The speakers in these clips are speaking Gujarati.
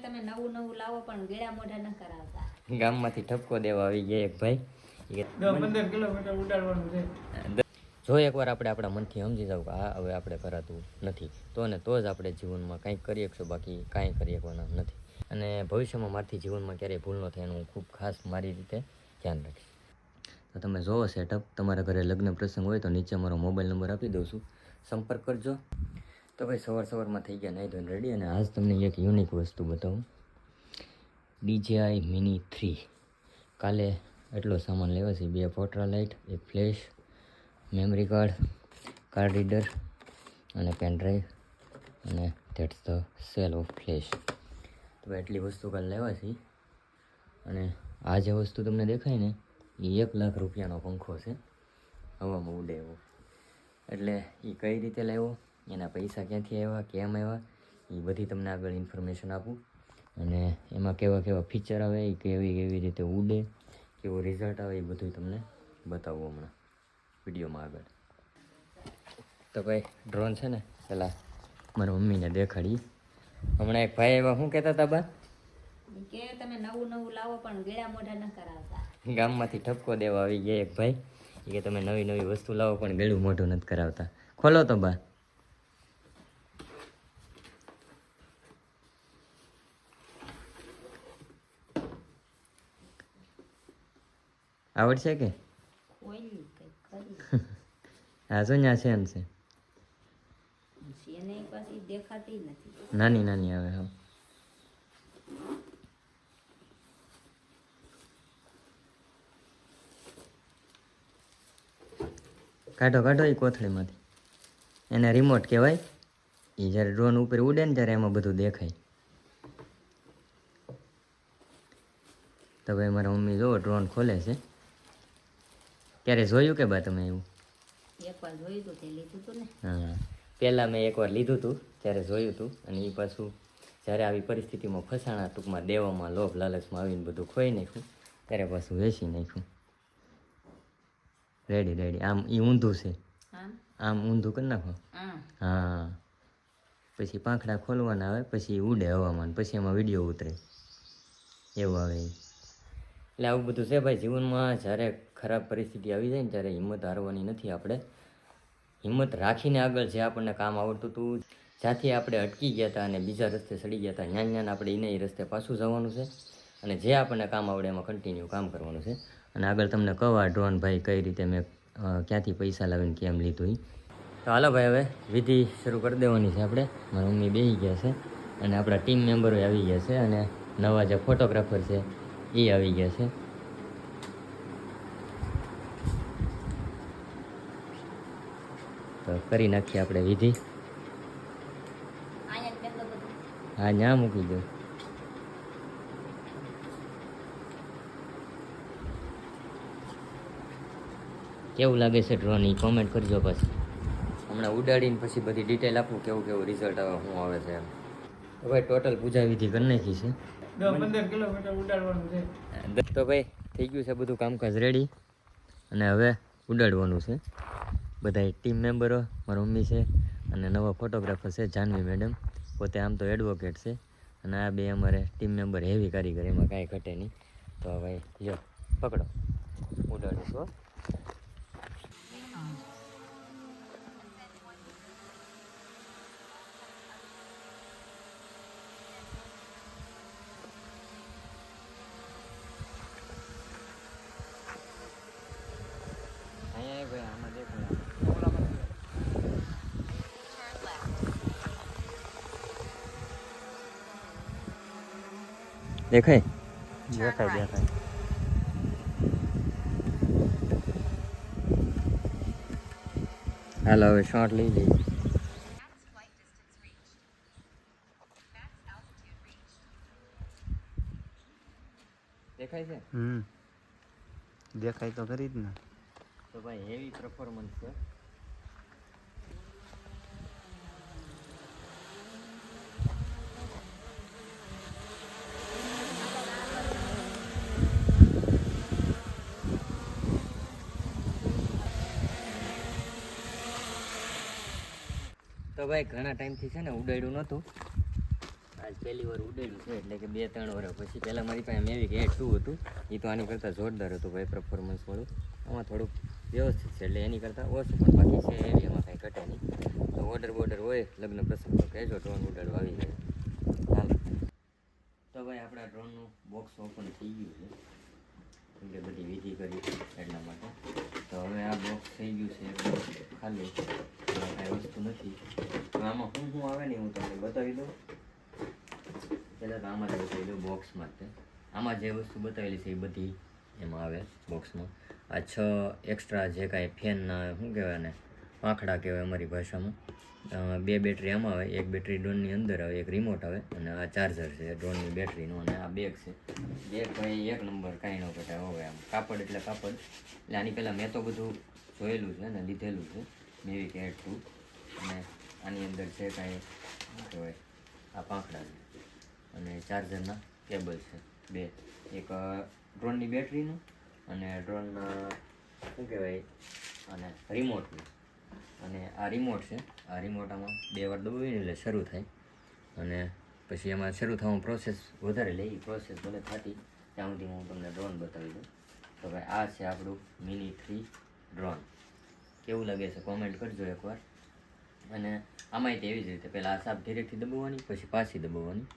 તમે નવું નવું લાવો પણ ગેડા મોઢા ન કરાવતા. ગામમાંથી ઠપકો દેવા આવી ગયા એક ભાઈ. 10-15 કિલોમીટર ઉડાડવાનું છે. જો એકવાર આપણે આપણા મનથી સમજી જાવ કે હા હવે આપણે કરાતું નથી તો ને તો જ આપણે જીવનમાં કંઈક કરી શકશું, બાકી કાંઈ કરી શકવાના નથી. અને ભવિષ્યમાં મારથી જીવનમાં ક્યારેય ભૂલ ન થાય એનું હું ખૂબ ખાસ મારી રીતે ધ્યાન રાખીશ. તો તમે જોવો સેટઅપ, તમારા ઘરે લગ્ન પ્રસંગ હોય તો નીચે મારો મોબાઈલ નંબર આપી દઉં છું, સંપર્ક કરજો. તો ભાઈ સવારમાં થઈ ગયા નહીં ધોઈને રેડી, અને આજ તમને એક યુનિક વસ્તુ બતાવું. DJI Mini 3. કાલે એટલો સામાન લેવા છે, 2 ફોટરા light, 1 flash, memory card reader અને પેન ડ્રાઈવ, અને that's the cell of flash. તો એટલી વસ્તુ કાલે લેવા છે. અને આ જે વસ્તુ તમને દેખાય ને એ 1 લાખ રૂપિયાનો પંખો છે, હવામાં ઉડે એવો. એટલે એ કઈ રીતે લાવ્યો, એના પૈસા ક્યાંથી આવ્યા, કેમ આવ્યા, એ બધી તમને આગળ ઇન્ફોર્મેશન આપું. અને એમાં કેવા કેવા ફીચર આવે, એ કેવી રીતે ઉડે, કેવું રિઝલ્ટ આવે, એ બધું તમને બતાવું હમણાં વિડીયોમાં આગળ. તો ભાઈ ડ્રોન છે ને પહેલાં મારી મમ્મીને દેખાડી. હમણાં એક ભાઈ એવા શું કહેતા હતા બા કે તમે નવું નવું લાવો પણ ગેડા મોઢા ન કરાવતા. ગામમાંથી ઠપકો દેવા આવી ગયા એક ભાઈ, કે તમે નવી નવી વસ્તુ લાવો પણ ગળું મોઢું નથી કરાવતા. ખોલો તો બા. આવડશે કે ઓઈલી કંઈક કરી હા જો ન્યા છે ને એને પાછી દેખાતી નથી. નાની નાની આવે. હા કાઢો એ કોથળીમાંથી. એને રિમોટ કહેવાય. એ જ્યારે ડ્રોન ઉપર ઉડે ને ત્યારે એમાં બધું દેખાય. તો ભાઈ મારા મમ્મી જોવો ડ્રોન ખોલે છે. ક્યારે જોયું કે બા તમે એવું? એકવાર જોયું હતું તે લીધું હતું ને. હા, પહેલાં મેં એકવાર લીધું હતું ત્યારે જોયું હતું, અને એ પાછું જ્યારે આવી પરિસ્થિતિમાં ફસાણા, ટૂંકમાં દેવામાં લોભ લાલચમાં આવીને બધું ખોઈ નાખ્યું, ત્યારે પાછું વેચી નાખ્યું. રેડી આમ એ ઊંધું છે, આમ ઊંધું કરી નાખો. હા, પછી પાંખડા ખોલવાના આવે, પછી ઉડે હવામાન, પછી એમાં વિડીયો ઉતરે એવું આવે. એટલે આવું બધું છે ભાઈ જીવનમાં. જ્યારે ખરાબ પરિસ્થિતિ આવી જાય ને ત્યારે હિંમત હારવાની નથી. આપણે હિંમત રાખીને આગળ જે આપણને કામ આવડતું હતું, જ્યાંથી આપણે અટકી ગયા હતા અને બીજા રસ્તે સડી ગયા હતા, ન્યાન આપણે એને એ રસ્તે પાછું જવાનું છે. અને જે આપણને કામ આવડે એમાં કન્ટિન્યુ કામ કરવાનું છે. અને આગળ તમને કહો આ ડ્રોન ભાઈ કઈ રીતે મેં ક્યાંથી પૈસા લાવીને કેમ લીધું. તો હાલો ભાઈ હવે વિધિ શરૂ કરી દેવાની છે આપણે. મારા મમ્મી બેસી ગયા છે અને આપણા ટીમ મેમ્બરો આવી ગયા છે, અને નવા જે ફોટોગ્રાફર છે એ આવી ગયા છે. તો કરી નાખીએ આપણે વિધિ. હા ન્યા મૂકી દો. કેવું લાગે છે ડ્રોન એ કોમેન્ટ કરજો. પછી હમણાં ઉડાડીને પછી બધી ડિટેલ આપું કેવું રિઝલ્ટ આવે, શું આવે છે એમ. હવે ટોટલ પૂજા વિધિ કરી નાખી છે. 10-15 કિલોમીટર ઉડાડવાનું છે. તો ભાઈ થઈ ગયું છે બધું કામકાજ રેડી, અને હવે ઉડાડવાનું છે. બધા ટીમ મેમ્બરો, મારી મમ્મી છે, અને નવા ફોટોગ્રાફર છે જાનવી મેડમ, પોતે આમ તો એડવોકેટ છે, અને આ બે અમારે ટીમ મેમ્બર હેવી કારીગર, એમાં કાંઈ ઘટે નહીં. તો ભાઈ જો પકડો, ઉડાડીશું. ભાઈ આમાં દેખાય. હાલો હવે શોર્ટ લઈ લઈએ. દેખાય છે? દેખાય તો ખરી જ ને. તો ભાઈ હેવી પરફોર્મન્સ છે. તો ભાઈ ઘણા ટાઈમથી છે ને ઉડાડ્યું નહોતું. આ આજ પહેલી વાર ઉડેલું છે એટલે કે 2-3 વર્ષ પછી. પહેલાં મારી પાસે મેવિક એર 2 હતું, એ તો આની કરતાં જોરદાર હતું ભાઈ, પરફોર્મન્સવાળું. આમાં થોડુંક વ્યવસ્થિત છે એટલે એની કરતાં ઓછું, પણ બાકી છે એવી એમાં કાંઈ ઘટે નહીં. તો ઓર્ડર બોર્ડર હોય લગ્ન પ્રસંગ તો કહેજો, ડ્રોન ઉડાડવા આવી જાય. હાલ તો ભાઈ આપણા ડ્રોનનું બોક્સ ઓપન થઈ ગયું છે, કેમ કે બધી વિધિ કરી એટલા માટે. તો હવે આ બોક્સ થઈ ગયું છે એકદમ ખાલી, કાંઈ વસ્તુ નથી. તો આમાં શું આવે ને હું તમને બતાવી દઉં. પહેલાં તો આમાં જ બતાવી દઉં બોક્સમાં જ. આમાં જે વસ્તુ બતાવેલી છે એ બધી એમાં આવે બોક્સમાં. આ 6 એક્સ્ટ્રા જે કાંઈ ફેનના શું કહેવાય ને, પાંખડા કહેવાય અમારી ભાષામાં. 2 બેટરી આમાં આવે, 1 બેટરી ડ્રોનની અંદર આવે, 1 રિમોટ આવે, અને આ ચાર્જર છે ડ્રોનની બેટરીનું, અને આ બેગ છે. બેગ ભાઈ 1 નંબર, કાંઈ ન ઘટાય. હવે આમ કાપડ એટલે કાપડ. એટલે આની પહેલાં મેં તો બધું જોયેલું છે ને લીધેલું છે, મેવિક એર 2. અને આની અંદર છે કાંઈ શું કહેવાય, આ પાંખડા છે, અને ચાર્જરના કેબલ છે 2, એક ડ્રોનની બેટરીનું અને ડ્રોનના શું કહેવાય અને રિમોટનું. અને આ રિમોટ છે, આ રિમોટ આમાં 2 વાર દબાવીને એટલે શરૂ થાય, અને પછી એમાં શરૂ થવામાં પ્રોસેસ વધારે લે. એ પ્રોસેસ ભલે થતી ત્યાં સુધી હું તમને ડ્રોન બતાવી દઉં. તો ભાઈ આ છે આપણું મિની 3 ડ્રોન. કેવું લાગે છે કોમેન્ટ કરજો એકવાર. અને આમાંય તેવી જ રીતે પહેલાં આ સાપ ધીરેથી દબાવવાની, પછી પાછી દબાવવાની,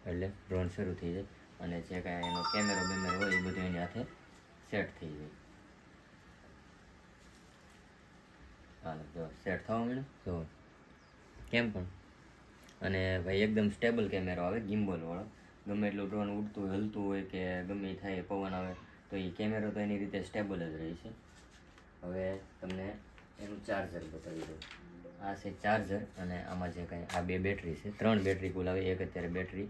એટલે ડ્રોન શરૂ થઈ જાય. અને જે કાંઈ એનો કેમેરો બેમેરો હોય એ બધું એની હાથે સેટ થઈ જાય. હાલો જો સેટ થવા માંડ્યું જો કેમ પણ. અને ભાઈ એકદમ સ્ટેબલ કેમેરો આવે, ગિમ્બલવાળો. ગમે એટલું ડ્રોન ઉડતું હલતું હોય કે ગમે એ થાય, પવન આવે તો એ કેમેરો તો એની રીતે સ્ટેબલ જ રહે છે. હવે તમને એનું ચાર્જર બતાવી દઉં. આ છે ચાર્જર, અને આમાં જે કાંઈ આ 2 બેટરી છે, 3 બેટરી કુલ આવે. એક અત્યારે બેટરી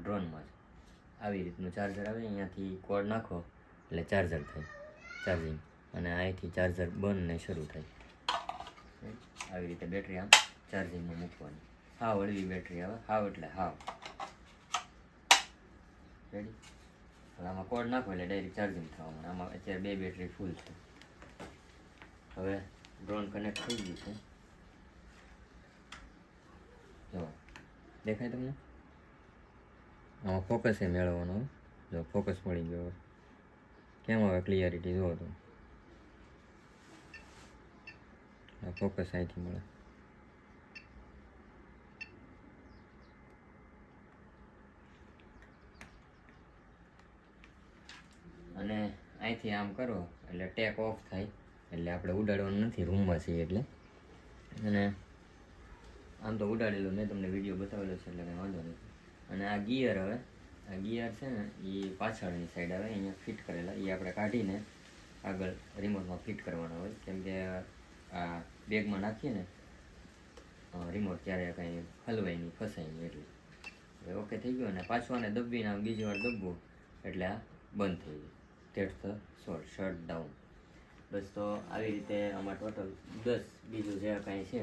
ડ્રોનમાં છે. આવી રીતનું ચાર્જર આવે, અહીંયાથી કોડ નાખો એટલે ચાર્જર થાય, ચાર્જિંગ. અને અહીંથી ચાર્જર બંધ ને શરૂ થાય. આવી રીતે બેટરી આમ ચાર્જિંગમાં મૂકવાની. હાવ હળવી બેટરી આવે, હાવ એટલે હાવ. રેડી. હવે આમાં કોડ નાખો એટલે ડાયરેક્ટ ચાર્જિંગ થવામાં. આમાં અત્યારે 2 બેટરી ફૂલ છે. હવે ડ્રોન કનેક્ટ થઈ ગયું છે, જો દેખાય તમને. આમાં ફોકસ એ મેળવવાનો. જો ફોકસ મળી ગયો. કેમ આવે ક્લિયરિટી જુઓ તો. ફોકસ અહીંથી મળે. અને અહીંથી આમ કરો એટલે ટેક ઓફ થાય, એટલે આપણે ઉડાડવાનું નથી, રૂમમાં છીએ એટલે. અને આમ તો ઉડાડેલું મેં તમને વિડીયો બતાવેલો છે એટલે કંઈ વાંધો નથી. અને આ ગિયર હવે, આ ગિયર છે ને એ પાછળની સાઈડ આવે, અહીંયા ફિટ કરેલા. એ આપણે કાઢીને આગળ રિમોટમાં ફિટ કરવાના હોય, કેમ કે આ બેગમાં નાખીએ ને રિમોટ ત્યારે કંઈ હલવાય નહીં, ફસાય નહીં એટલે. હવે ઓકે થઈ ગયું. અને પાછું આને દબીને આમ બીજી વાર દબવું એટલે આ બંધ થઈ જાય. That's the short shut down. બસ તો આવી રીતે આમાં ટોટલ 10 બીજું જે કાંઈ છે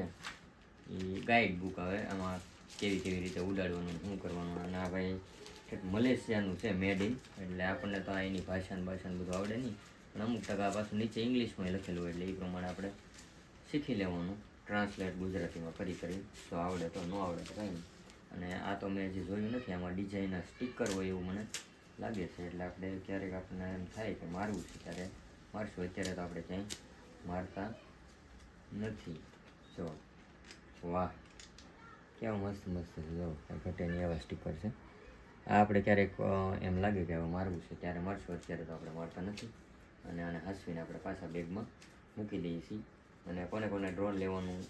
એ ગાઈડ બુક આવે, આમાં કેવી રીતે ઉડાડવાનું, શું કરવાનું. અને આ ભાઈ મલેશિયાનું છે, મેડ ઇન, એટલે આપણને તો આ એની ભાષાને બધું આવડે નહીં, પણ અમુક ટકા પાછું નીચે ઇંગ્લિશમાં લખેલું હોય એટલે એ પ્રમાણે આપણે શીખી લેવાનું, ટ્રાન્સલેટ ગુજરાતીમાં કરી તો આવડે તો, ન આવડે તો કંઈ નહીં. અને આ તો મેં હજી જોયું નથી, આમાં ડિઝાઇનના સ્ટીકર હોય એવું મને લાગે છે, એટલે આપણે ક્યારેક આપણને એમ થાય કે મારવું છે ત્યારે મારશું. અત્યારે તો આપણે ક્યાંય મારતા નથી. જો વાહ કેવા મસ્ત છે, જો ઘટે નહીં એવા સ્ટીકર છે. આ આપણે ક્યારેક એમ લાગે કે હવે મારવું છે ત્યારે મારશું, અત્યારે તો આપણે મારતા નથી. અને આને હાંસવીને આપણે પાછા બેગમાં મૂકી દઈએ છીએ. અને કોને ડ્રોન લેવાનું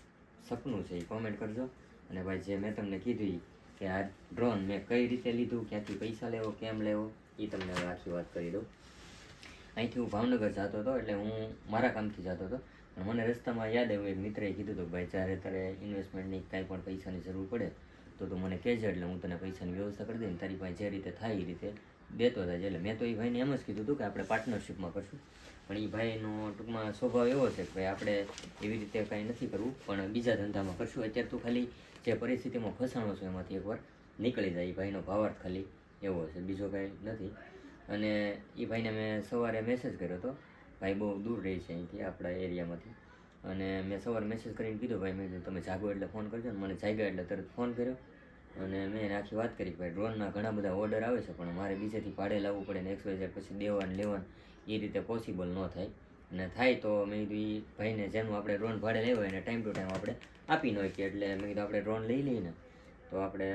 સપનું છે એ કોમેન્ટ કરજો. અને ભાઈ જે મેં તમને કીધું કે આ ડ્રોન મેં કઈ રીતે લીધું, ક્યાંથી પૈસા લેવો, કેમ લેવો, એ તમને હવે આખી વાત કરી દઉં. અહીંથી હું ભાવનગર જતો હતો, એટલે હું મારા કામથી જતો હતો, પણ મને રસ્તામાં યાદ આવ્યું, એક મિત્રએ કીધું હતું ભાઈ જ્યારે તારે ઇન્વેસ્ટમેન્ટની કાંઈ પણ પૈસાની જરૂર પડે તો તું મને કહેજે, એટલે હું તને પૈસાની વ્યવસ્થા કરી દઈને તારી પાસે જે રીતે થાય એ રીતે દેતો થાય. એટલે મેં તો એ ભાઈને એમ જ કીધું હતું કે આપણે પાર્ટનરશિપમાં કરશું, પણ એ ભાઈનો ટૂંકમાં સ્વભાવ એવો છે કે ભાઈ આપણે એવી રીતે કાંઈ નથી કરવું, પણ બીજા ધંધામાં કરશું. અત્યારે તું ખાલી જે પરિસ્થિતિમાં ફસાણો છો એમાંથી એકવાર નીકળી જાય. એ ભાઈનો ભાવાર્થ ખાલી એવો છે, બીજો કાંઈ નથી. અને એ ભાઈને મેં સવારે મેસેજ કર્યો હતો, ભાઈ બહુ દૂર રહે છે અહીંથી આપણા એરિયામાંથી. અને મેં સવારે મેસેજ કરીને કીધું ભાઈ, મેં તમે જાગો એટલે ફોન કરજો ને. મને જાગ્યા એટલે તરત ફોન કર્યો, અને મેં એને આખી વાત કરી ભાઈ ડ્રોનના ઘણા બધા ઓર્ડર આવે છે પણ મારે બીજેથી ભાડે લાવવું પડે ને XYZ પછી દેવાનું લેવાનું એ રીતે પોસિબલ ન થાય અને થાય તો મેં કીધું એ ભાઈને જેનું આપણે ડ્રોન ભાડે લેવા એને ટાઈમ ટુ ટાઈમ આપણે આપી નાખીએ એટલે મેં કીધું આપણે ડ્રોન લઈ લઈએ ને તો આપણે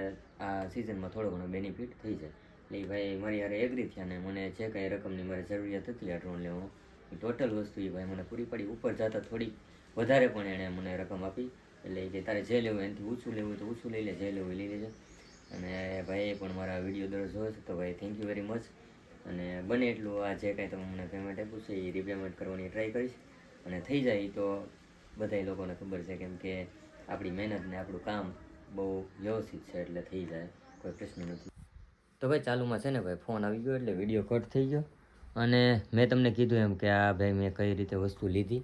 આ સિઝનમાં થોડો ઘણો બેનિફિટ થઈ જાય એટલે એ ભાઈ મારી યારે એગ્રી થયા ને મને જે કાંઈ રકમની મારે જરૂરિયાત હતી આ ડ્રોન લેવામાં એ ટોટલ વસ્તુ એ ભાઈ મને પૂરી પાડી ઉપર જતાં થોડી વધારે પણ એણે મને રકમ આપી એટલે કે તારે જે લેવું એનાથી ઓછું લેવું હોય તો ઓછું લઈ લે જે લેવું એ લઈ લેજે અને ભાઈએ પણ મારા વિડીયો દરરોજ જોયો છે તો ભાઈ થેન્ક યુ વેરી મચ અને બને એટલું આ જે કાંઈ તમે મને પેમેન્ટ આપ્યું છે એ રીપેમેન્ટ કરવાની ટ્રાય કરીશ અને થઈ જાય તો બધા લોકોને ખબર છે કેમ કે આપણી મહેનત ને આપણું કામ બહુ વ્યવસ્થિત છે એટલે થઈ જાય કોઈ પ્રશ્ન નથી. તો ભાઈ ચાલુમાં છે ને ભાઈ ફોન આવી ગયો એટલે વિડીયો કટ થઈ ગયો અને મેં તમને કીધું એમ કે આ ભાઈ મેં કઈ રીતે વસ્તુ લીધી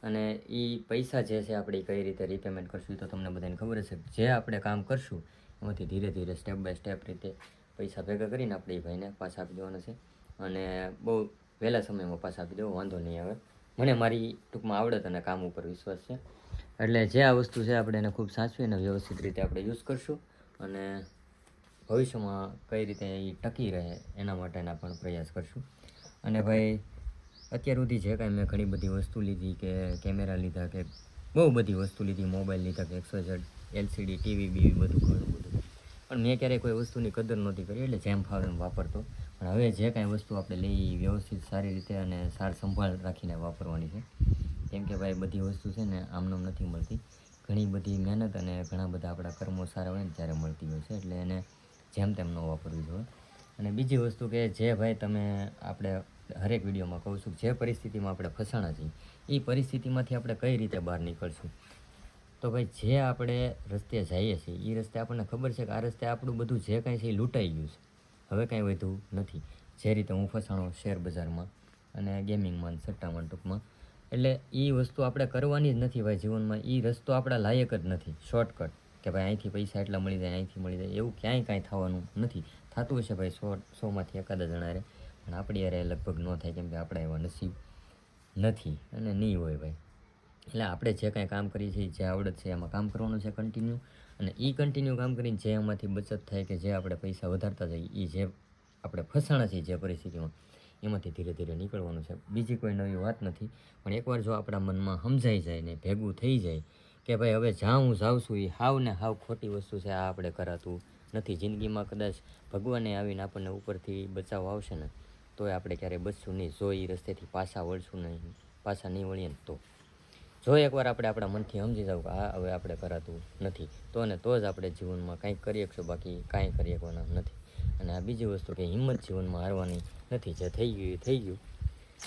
અને એ પૈસા જે છે આપણે કઈ રીતે રીપેમેન્ટ કરશું એ તો તમને બધાને ખબર હશે. જે આપણે કામ કરશું એમાંથી ધીરે ધીરે સ્ટેપ બાય સ્ટેપ રીતે પૈસા ભેગા કરીને આપણે એ ભાઈને પાછા આપી દેવાના છે અને બહુ વહેલા સમયમાં પાછા આપી દેવો વાંધો નહીં આવે. મને મારી ટૂંકમાં આવડત અને કામ ઉપર વિશ્વાસ છે એટલે જે આ વસ્તુ છે આપણે એને ખૂબ સાચવી અને વ્યવસ્થિત રીતે આપણે યુઝ કરશું અને ભવિષ્યમાં કઈ રીતે એ ટકી રહે એના માટેના પણ પ્રયાસ કરશું. અને ભાઈ અત્યાર સુધી જે કાંઈ મેં ઘણી બધી વસ્તુ લીધી કે કેમેરા લીધા કે બહુ બધી વસ્તુ લીધી મોબાઈલ લીધા કે XYZ LCD TV બીવી બધું ઘણું બધું પણ મેં ક્યારેય કોઈ વસ્તુની કદર નહોતી કરી એટલે જેમ ફાવે એમ વાપરતો. પણ હવે જે કાંઈ વસ્તુ આપણે લઈ વ્યવસ્થિત સારી રીતે અને સાર સંભાળ રાખીને વાપરવાની છે કેમ કે ભાઈ બધી વસ્તુ છે ને આમનામ નથી મળતી ઘણી બધી મહેનત અને ઘણા બધા આપણા કર્મો સારા હોય ને ત્યારે મળતી હોય છે એટલે એને જેમ તેમ ન વાપરવી જોઈએ. અને બીજી વસ્તુ કે જે ભાઈ તમે આપણે હરેક વિડીયોમાં કહું છું જે પરિસ્થિતિમાં આપણે ફસાણા છીએ એ પરિસ્થિતિમાંથી આપણે કઈ રીતે બહાર નીકળશું. તો ભાઈ જે આપણે રસ્તે જઈએ છીએ એ રસ્તે આપણને ખબર છે કે આ રસ્તે આપણું બધું જે કાંઈ છે એ લૂંટાઈ ગયું છે હવે કાંઈ વધ્યું નથી. જે રીતે હું ફસાણો શેર બજારમાં અને ગેમિંગમાં સટ્ટામાં ટૂંકમાં એટલે એ વસ્તુ આપણે કરવાની જ નથી ભાઈ જીવનમાં. એ રસ્તો આપણા લાયક જ નથી શોર્ટકટ કે ભાઈ અહીંથી પૈસા એટલા મળી જાય અહીંથી મળી જાય એવું ક્યાંય કાંઈ થવાનું નથી. થતું હશે ભાઈ 100માંથી એકાદ જણા રે પણ આપણી યારે લગભગ ન થાય કેમ કે આપણા એવા નસીબ નથી અને નહીં હોય ભાઈ. એટલે આપણે જે કાંઈ કામ કરીએ છીએ જે આવડત છે એમાં કામ કરવાનું છે કન્ટિન્યુ અને એ કન્ટિન્યુ કામ કરીને જે એમાંથી બચત થાય કે જે આપણે પૈસા વધારતા જઈએ એ જે આપણે ફસાણા છીએ જે પરિસ્થિતિમાં એમાંથી ધીરે ધીરે નીકળવાનું છે. બીજી કોઈ નવી વાત નથી પણ એકવાર જો આપણા મનમાં સમજાઈ જાય ને ભેગું થઈ જાય કે ભાઈ હવે જ્યાં હું જાઉં છું એ હાવ ને હાવ ખોટી વસ્તુ છે આ આપણે કરાતું નથી. જિંદગીમાં કદાચ ભગવાને આવીને આપણને ઉપરથી બચાવ આવશે ને તોય આપણે ક્યારેય બચશું નહીં જો એ રસ્તેથી પાછા વળશું નહીં પાછા નહીં વળીએ ને તો જો એકવાર આપણે આપણા મનથી સમજી જાવ કે આ હવે આપણે કરાતું નથી તો ને તો જ આપણે જીવનમાં કંઈક કરી શકશું બાકી કાંઈ કરી શકવાના નથી. અને આ બીજી વસ્તુ કે હિંમત જીવનમાં હારવાની નથી. જે થઈ ગયું એ થઈ ગયું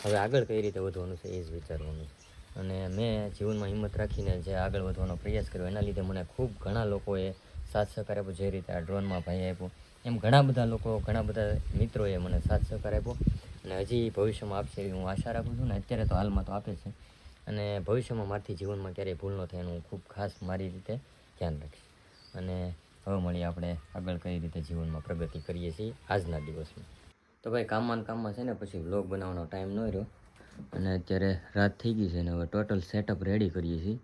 હવે આગળ કઈ રીતે વધવાનું છે એ જ વિચારવાનું છે. અને મેં જીવનમાં હિંમત રાખીને જે આગળ વધવાનો પ્રયાસ કર્યો એના લીધે મને ખૂબ ઘણા લોકોએ સાથ સહકાર આપ્યો. જે રીતે આ ડ્રોનમાં ભાઈ આપ્યો એમ ઘણા બધા લોકો ઘણા બધા મિત્રોએ મને સાથ સહકાર આપ્યો અને હજી ભવિષ્યમાં આપશે એવી હું આશા રાખું છું. ને અત્યારે તો હાલમાં તો આપે છે અને ભવિષ્યમાં મારાથી જીવનમાં ક્યારેય ભૂલ ન થાય એનું હું ખૂબ ખાસ મારી રીતે ધ્યાન રાખીશ. અને હવે મળીએ આપણે આગળ કઈ રીતે જીવનમાં પ્રગતિ કરીએ છીએ આજના દિવસમાં. તો ભાઈ કામમાં છે ને પછી વ્લોગ બનાવવાનો ટાઈમ ન રહ્યો અને અત્યારે રાત થઈ ગઈ છે ને હવે ટોટલ સેટઅપ રેડી કરીએ છીએ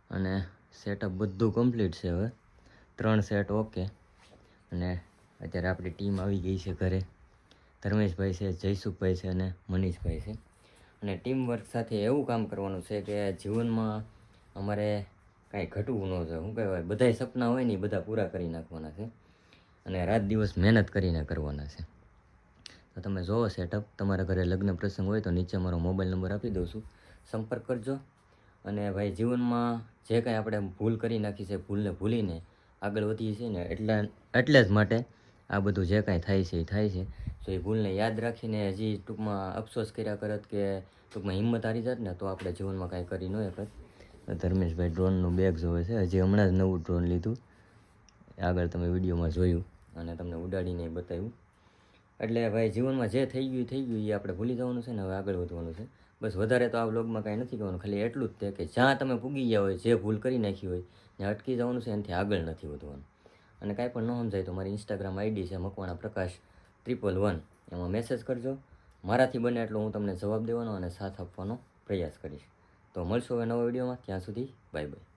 અને સેટઅપ બધું કમ્પ્લીટ છે. હવે 3 સેટ ઓકે અને અત્યારે આપણી ટીમ આવી ગઈ છે ઘરે. ધર્મેશભાઈ છે, જયસુખભાઈ છે અને મનીષભાઈ છે. અને ટીમવર્ક સાથે એવું કામ કરવાનું છે કે જીવનમાં અમારે કાંઈ ઘટવું ન જોઈએ. શું કહેવાય બધાય સપના હોય ને એ બધા પૂરા કરી નાખવાના છે અને રાત દિવસ મહેનત કરીને કરવાના છે. તો તમે જોવો સેટઅપ. તમારા ઘરે લગ્ન પ્રસંગ હોય તો નીચે મારો મોબાઈલ નંબર આપી દઉં છું, સંપર્ક કરજો. અને ભાઈ જીવનમાં જે કાંઈ આપણે ભૂલ કરી નાખી છે ભૂલને ભૂલીને આગળ વધીએ છીએ ને એટલે જ માટે આ બધું જે કાંઈ થાય છે એ થાય છે. તો એ ભૂલને યાદ રાખીને હજી ટૂંકમાં અફસોસ કર્યા કરત કે ટૂંકમાં હિંમત હારી જાત ને તો આપણે જીવનમાં કાંઈ કરી ન શકત. ધર્મેશભાઈ ડ્રોનનું બેગ જોવે છે. હજી હમણાં જ નવું ડ્રોન લીધું, આગળ તમે વિડીયોમાં જોયું અને તમને ઉડાડીને બતાવ્યું. એટલે ભાઈ જીવનમાં જે થઈ ગયું એ આપણે ભૂલી જવાનું છે ને હવે આગળ વધવાનું છે. બસ વધારે તો આ વ્લોગમાં કાંઈ નથી કહેવાનું, ખાલી એટલું જ છે કે જ્યાં તમે પૂગી ગયા હોય જે ભૂલ કરી નાખી હોય ત્યાં અટકી જવાનું છે, એનાથી આગળ નથી વધવાનું. અને કાંઈ પણ ન સમજાય તો મારી ઇન્સ્ટાગ્રામ આઈડી છે મકવાણા પ્રકાશ 111, એમાં મેસેજ કરજો. મારાથી બને એટલો હું તમને જવાબ દેવાનો અને સાથ આપવાનો પ્રયાસ કરીશ. તો મળશું હવે નવા વિડીયોમાં. ત્યાં સુધી બાય બાય.